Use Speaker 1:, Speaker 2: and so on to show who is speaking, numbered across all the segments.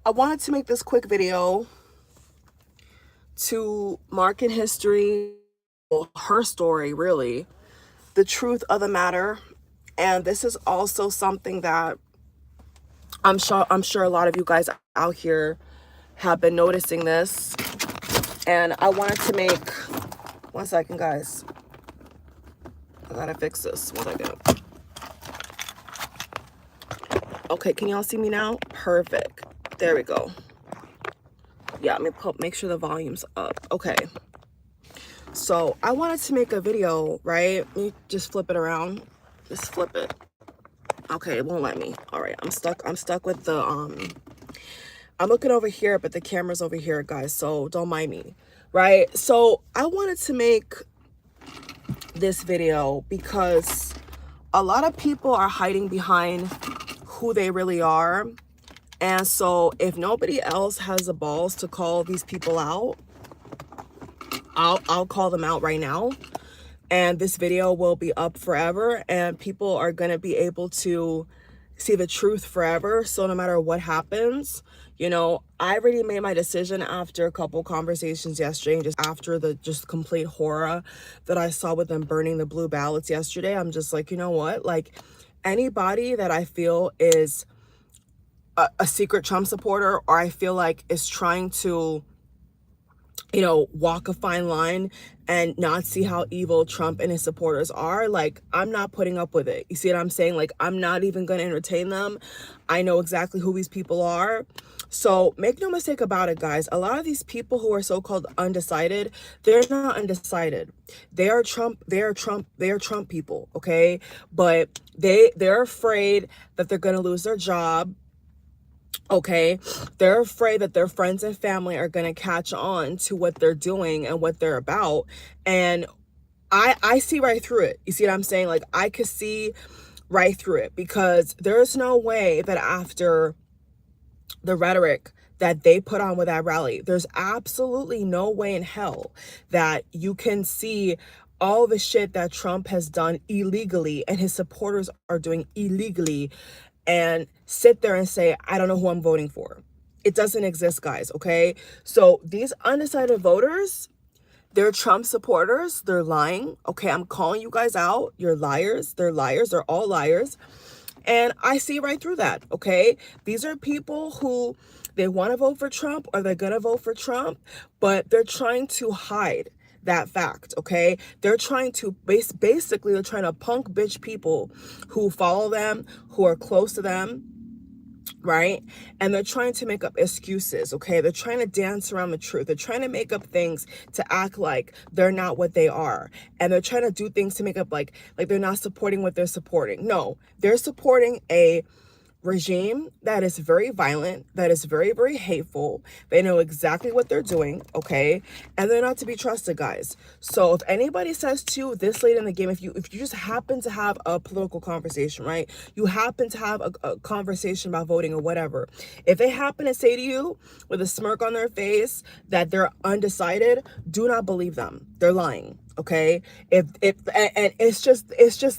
Speaker 1: I wanted to make this quick video to mark in history, her story, really, the truth of the matter. And this is also something that I'm sure a lot of you guys out here have been noticing this. And I wanted to make, one second, guys. I gotta fix this. 1 second. Okay, can y'all see me now? Perfect. There we go. Yeah, let me make sure the volume's up. Okay. So I wanted to make a video, right? Let me just flip it around. Just flip it. Okay, it won't let me. All right, I'm stuck with the I'm looking over here, but the camera's over here, guys, so don't mind me. Right? So I wanted to make this video because a lot of people are hiding behind who they really are. And so if nobody else has the balls to call these people out, I'll call them out right now. And this video will be up forever and people are going to be able to see the truth forever. So no matter what happens, you know, I already made my decision after a couple conversations yesterday, and just after the complete horror that I saw with them burning the blue ballots yesterday. I'm just like, you know what? Like, anybody that I feel is a secret Trump supporter, or I feel like is trying to, you know, walk a fine line and not see how evil Trump and his supporters are, like, I'm not putting up with it. You see what I'm saying? Like, I'm not even going to entertain them. I know exactly who these people are. So make no mistake about it, guys. A lot of these people who are so-called undecided, they're not undecided. They are Trump people, okay? But they're afraid that they're going to lose their job. Okay, they're afraid that their friends and family are going to catch on to what they're doing and what they're about. And I see right through it. You see what I'm saying? Like, I could see right through it, because there's no way that after the rhetoric that they put on with that rally, there's absolutely no way in hell that you can see all the shit that Trump has done illegally and his supporters are doing illegally and sit there and say, I don't know who I'm voting for. It doesn't exist, guys, okay? So these undecided voters, they're Trump supporters. They're lying, okay? I'm calling you guys out. You're liars. They're liars. They're all liars. And I see right through that, okay? These are people who, they want to vote for Trump, or they're going to vote for Trump, but they're trying to hide that fact, okay? They're trying to basically they're trying to punk bitch people who follow them, who are close to them, right? And they're trying to make up excuses, okay? They're trying to dance around the truth. They're trying to make up things to act like they're not what they are. And they're trying to do things to make up like they're not supporting what they're supporting. No, they're supporting a regime that is very violent, that is very, very hateful. They know exactly what they're doing, okay? And they're not to be trusted, guys. So if anybody says to you this late in the game, if you just happen to have a political conversation, right? You happen to have a conversation about voting or whatever. If they happen to say to you with a smirk on their face that they're undecided, do not believe them. They're lying, okay? And it's just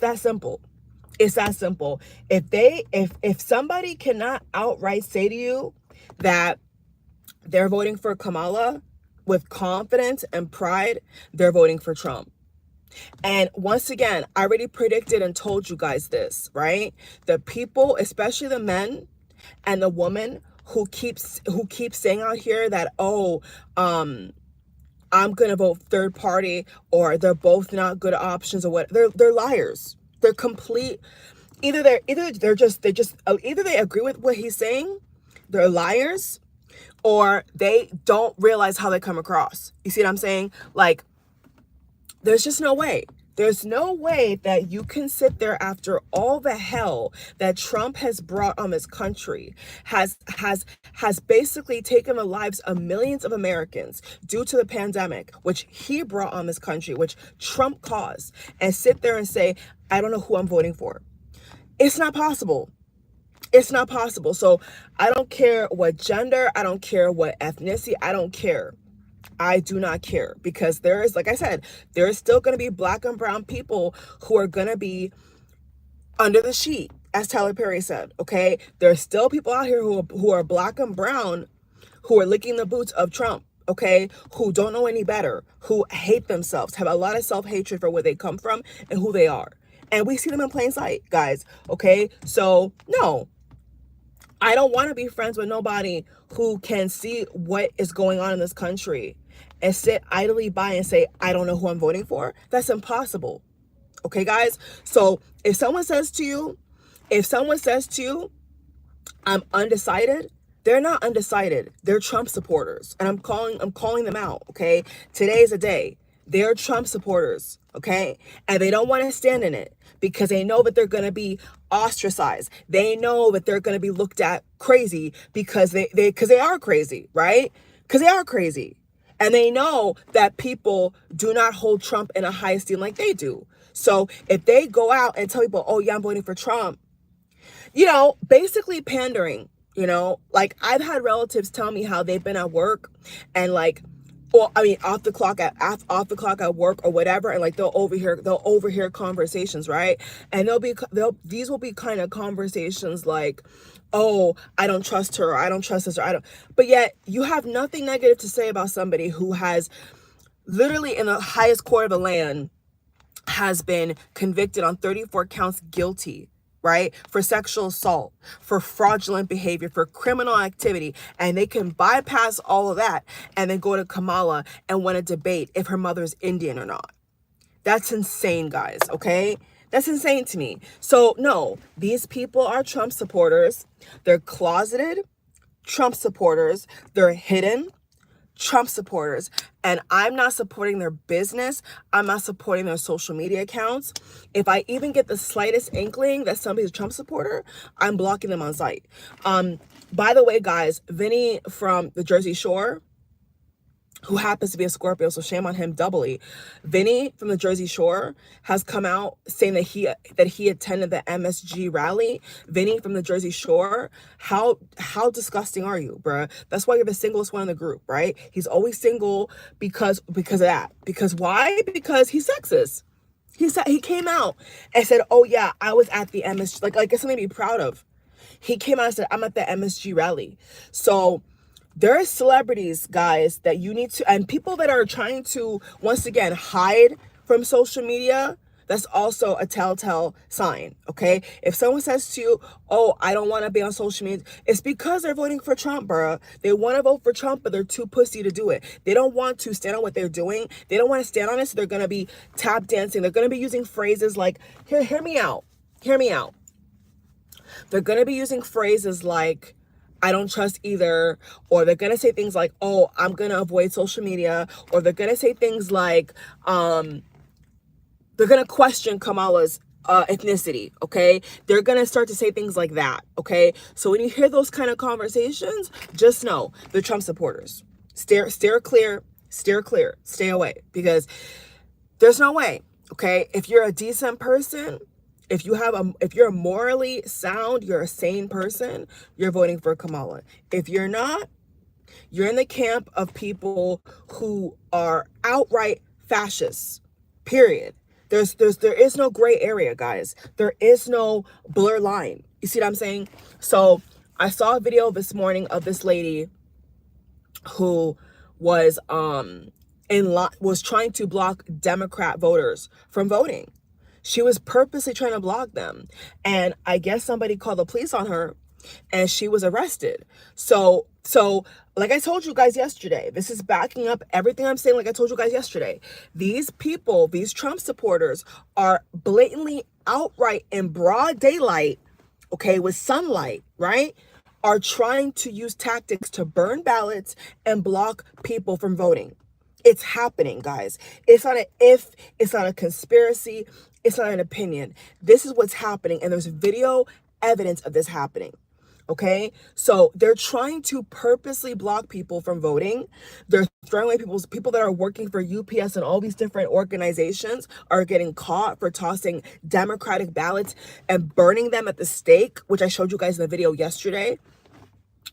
Speaker 1: that simple. It's that simple. If somebody cannot outright say to you that they're voting for Kamala with confidence and pride, they're voting for Trump. And once again, I already predicted and told you guys this, right? The people, especially the men and the women who keep saying out here that, oh, I'm gonna vote third party, or they're both not good options, or what, they're liars. They're complete. Either they agree with what he's saying, they're liars, or they don't realize how they come across. You see what I'm saying? Like, there's just no way. There's no way that you can sit there after all the hell that Trump has brought on this country, has basically taken the lives of millions of Americans due to the pandemic, which he brought on this country, which Trump caused, and sit there and say, I don't know who I'm voting for. It's not possible. It's not possible. So I don't care what gender, I don't care what ethnicity, I don't care. I do not care, because there is, like I said, there is still going to be black and brown people who are going to be under the sheet. as Tyler Perry said, okay, there's still people out here who are black and brown, who are licking the boots of Trump, okay, who don't know any better, who hate themselves, have a lot of self-hatred for where they come from and who they are. And we see them in plain sight, guys, okay? So, no, I don't want to be friends with nobody who can see what is going on in this country and sit idly by and say, I don't know who I'm voting for. That's impossible. Okay, guys? So if someone says to you, I'm undecided, they're not undecided. They're Trump supporters. And I'm calling them out, okay? Today's a day. They're Trump supporters, okay? And they don't want to stand in it because they know that they're going to be ostracized. They know that they're going to be looked at crazy because they are crazy, right? Because they are crazy. And they know that people do not hold Trump in a high esteem like they do. So if they go out and tell people, oh yeah, I'm voting for Trump, you know, basically pandering, you know, like I've had relatives tell me how they've been at work and like, well, I mean, off the clock at work or whatever, and like they'll overhear conversations, right? And these will be kind of conversations like, oh, I don't trust her, or I don't trust this, or I don't. But yet you have nothing negative to say about somebody who has literally in the highest court of the land has been convicted on 34 counts guilty, right? For sexual assault, for fraudulent behavior, for criminal activity. And they can bypass all of that and then go to Kamala and want to debate if her mother's Indian or not. That's insane, guys, okay? That's insane to me. So no, these people are Trump supporters. They're closeted Trump supporters. They're hidden Trump supporters, and I'm not supporting their business. I'm not supporting their social media accounts. If I even get the slightest inkling that somebody's a Trump supporter, I'm blocking them on sight. By the way, guys, Vinny from the Jersey Shore, who happens to be a Scorpio, so shame on him doubly. Vinny from the Jersey Shore has come out saying that he attended the MSG rally. Vinny from the Jersey Shore, how disgusting are you, bruh? That's why you're the singlest one in the group, right? He's always single because of that. Because why? Because he's sexist. He came out and said, "Oh yeah, I was at the MSG." Like it's something to be proud of. He came out and said, "I'm at the MSG rally." So there are celebrities, guys, that you need to, and people that are trying to, once again, hide from social media. That's also a telltale sign, okay? If someone says to you, oh, I don't want to be on social media, it's because they're voting for Trump, bruh. They want to vote for Trump, but they're too pussy to do it. They don't want to stand on what they're doing. They don't want to stand on it, so they're going to be tap dancing. They're going to be using phrases like, hear me out. Hear me out. They're going to be using phrases like, I don't trust either, or they're going to say things like, oh, I'm going to avoid social media, or they're going to say things like, they're going to question Kamala's ethnicity, okay? They're going to start to say things like that, okay? So when you hear those kind of conversations, just know they're Trump supporters. Steer clear, stay away, because there's no way, okay? If you're a decent person, if you're morally sound, you're a sane person, you're voting for Kamala. If you're not, you're in the camp of people who are outright fascists, period. There is no gray area, guys. There is no blur line. You see what I'm saying? So I saw a video this morning of this lady who was trying to block Democrat voters from voting. She was purposely trying to block them. And I guess somebody called the police on her and she was arrested. So like I told you guys yesterday, this is backing up everything I'm saying. Like I told you guys yesterday, these people, these Trump supporters are blatantly outright in broad daylight, okay, with sunlight, right, are trying to use tactics to burn ballots and block people from voting. It's happening, guys. It's not an if, it's not a conspiracy, it's not an opinion. This is what's happening, and there's video evidence of this happening. Okay, so they're trying to purposely block people from voting. They're throwing away people that are working for UPS and all these different organizations are getting caught for tossing Democratic ballots and burning them at the stake, which I showed you guys in the video yesterday.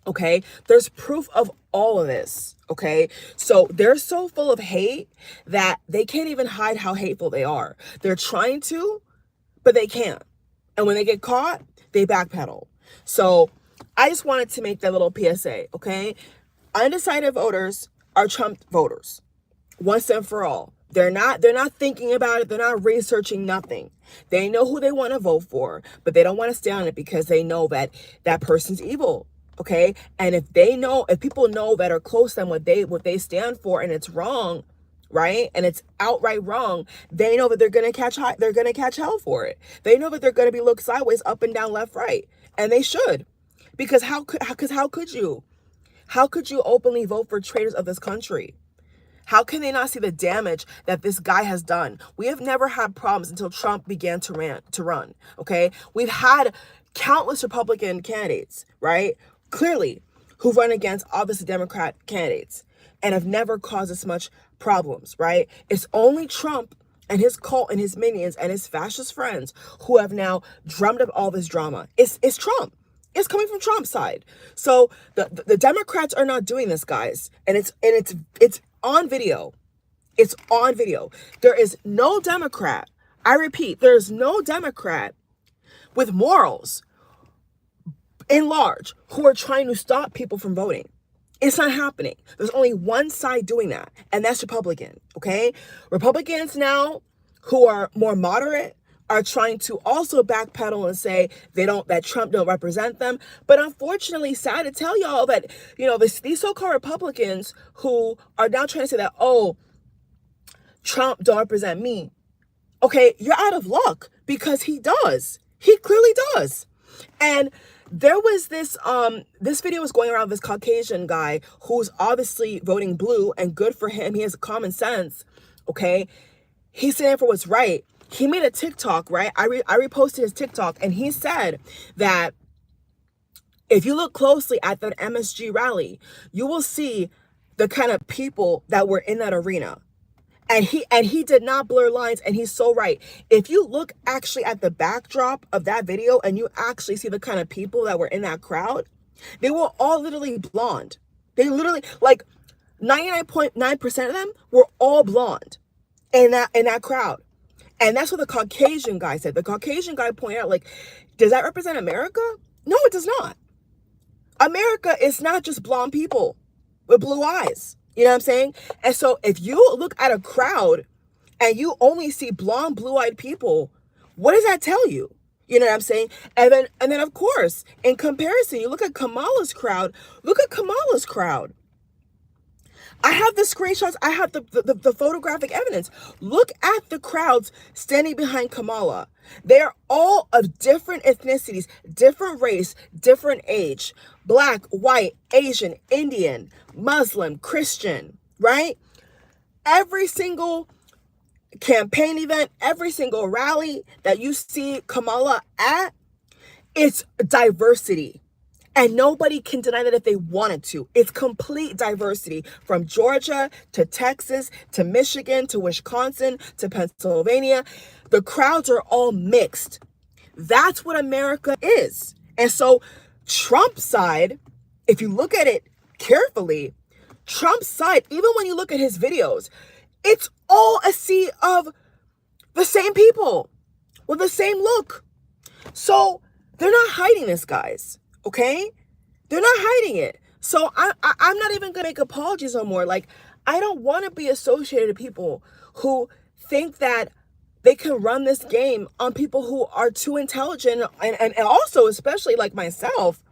Speaker 1: Okay, there's proof of all of this. Okay, so they're so full of hate that they can't even hide how hateful they are. They're trying to, but they can't. And when they get caught, they backpedal. So I just wanted to make that little PSA, okay? Undecided voters are Trump voters once and for all. They're not thinking about it. They're not researching nothing. They know who they want to vote for, but they don't want to stay on it because they know that that person's evil. Okay. And if people know that are close to them what they stand for, and it's wrong, right? And it's outright wrong, they know that they're gonna catch hell for it. They know that they're gonna be looked sideways, up and down, left, right. And they should. Because how could you openly vote for traitors of this country? How can they not see the damage that this guy has done? We have never had problems until Trump began to run, okay? We've had countless Republican candidates, right? Clearly, who run against obviously Democrat candidates and have never caused us much problems, right? It's only Trump and his cult and his minions and his fascist friends who have now drummed up all this drama. It's Trump. It's coming from Trump's side. So the Democrats are not doing this, guys. And it's on video. It's on video. There is no Democrat, I repeat, there is no Democrat with morals in large who are trying to stop people from voting. It's not happening. There's only one side doing that, and that's Republican, okay? Republicans now who are more moderate are trying to also backpedal and say that Trump don't represent them. But unfortunately, sad to tell y'all that, these so-called Republicans who are now trying to say that, oh, Trump don't represent me. Okay, you're out of luck because he does. He clearly does. And there was this video was going around, this Caucasian guy who's obviously voting blue, and good for him. He has common sense, okay? He's standing for what's right. He made a TikTok, right? I reposted his TikTok, and he said that if you look closely at that MSG rally, you will see the kind of people that were in that arena. And he did not blur lines, and he's so right. If you look actually at the backdrop of that video and you actually see the kind of people that were in that crowd, they were all literally blonde. They literally, like 99.9% of them were all blonde in that crowd. And that's what the Caucasian guy said. The Caucasian guy pointed out, like, does that represent America? No, it does not. America is not just blonde people with blue eyes. You know what I'm saying? And so if you look at a crowd and you only see blonde, blue-eyed people, what does that tell you? You know what I'm saying? And then of course, in comparison, you look at Kamala's crowd. Look at Kamala's crowd. I have the screenshots. I have the photographic evidence. Look at the crowds standing behind Kamala. They are all of different ethnicities, different race, different age. Black, white, Asian, Indian, Muslim, Christian, right? Every single campaign event, every single rally that you see Kamala at, it's diversity. And nobody can deny that if they wanted to. It's complete diversity from Georgia to Texas to Michigan to Wisconsin to Pennsylvania. The crowds are all mixed. That's what America is. And so Trump's side, if you look at it carefully, Trump's side, even when you look at his videos, it's all a sea of the same people with the same look. So they're not hiding this, guys. Okay? They're not hiding it. So I'm not even going to make apologies no more. Like, I don't want to be associated with people who think that they can run this game on people who are too intelligent and also, especially like myself,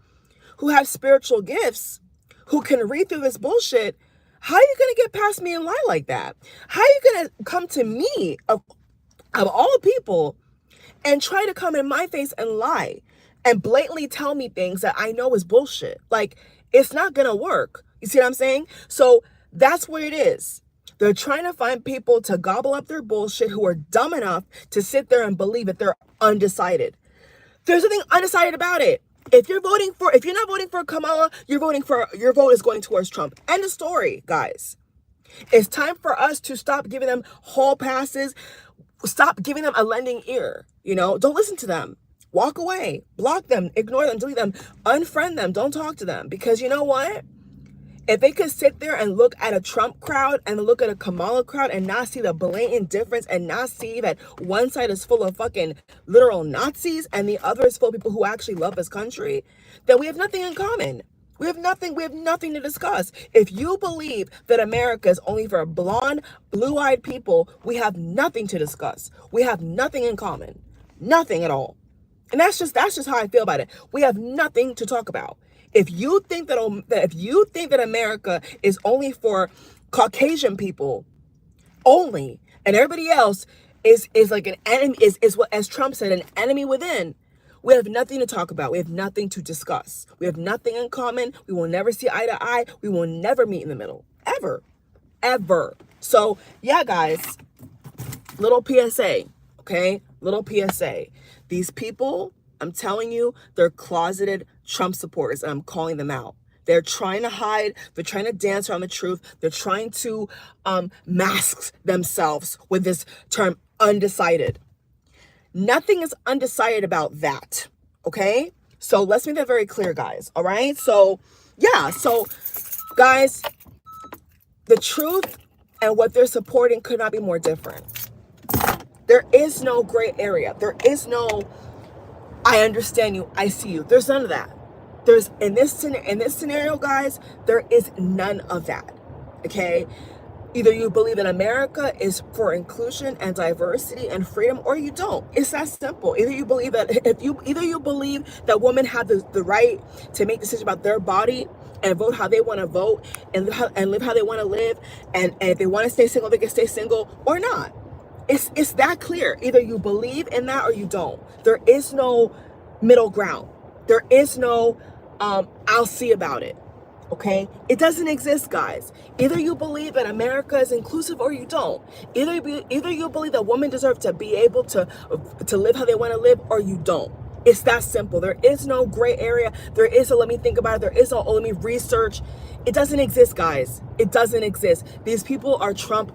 Speaker 1: who have spiritual gifts, who can read through this bullshit. How are you going to get past me and lie like that? How are you going to come to me, of all people, and try to come in my face and lie? And blatantly tell me things that I know is bullshit. Like, it's not gonna work. You see what I'm saying? So that's what it is. They're trying to find people to gobble up their bullshit who are dumb enough to sit there and believe that they're undecided. There's nothing undecided about it. If you're not voting for Kamala, your vote is going towards Trump. End of story, guys. It's time for us to stop giving them hall passes. Stop giving them a lending ear. Don't listen to them. Walk away, block them, ignore them, delete them, unfriend them, don't talk to them. Because you know what? If they could sit there and look at a Trump crowd and look at a Kamala crowd and not see the blatant difference and not see that one side is full of fucking literal Nazis and the other is full of people who actually love this country, then we have nothing in common. We have nothing to discuss. If you believe that America is only for blonde, blue-eyed people, we have nothing to discuss. We have nothing in common. Nothing at all. And that's just how I feel about it. We have nothing to talk about. If you think that America is only for Caucasian people only, and everybody else is like an enemy, is what, as Trump said, an enemy within, we have nothing to talk about. We have nothing to discuss. We have nothing in common. We will never see eye to eye. We will never meet in the middle. Ever. Ever. So, yeah, guys, little PSA, okay? Little PSA. These people, I'm telling you, they're closeted Trump supporters, and I'm calling them out. They're trying to hide. They're trying to dance around the truth. They're trying to mask themselves with this term undecided. Nothing is undecided about that, okay? So let's make that very clear, guys, all right? So, yeah, so, guys, the truth and what they're supporting could not be more different. There is no gray area. There is no, I understand you, I see you. There's none of that. There's, in this scenario, guys, there is none of that, okay? Either you believe that America is for inclusion and diversity and freedom, or you don't. It's that simple. Either you believe that either you believe that women have the right to make decisions about their body and vote how they want to vote and live how they want to live, and if they want to stay single, they can stay single, or not. It's that clear. Either you believe in that or you don't. There is no middle ground. There is no I'll see about it. Okay, it doesn't exist, guys. Either you believe that America is inclusive or you don't. Either you believe that women deserve to be able to live how they want to live, or you don't. It's that simple. There is no gray area. There is a let me think about it. There is a let me research. It doesn't exist, guys. It doesn't exist. These people are Trump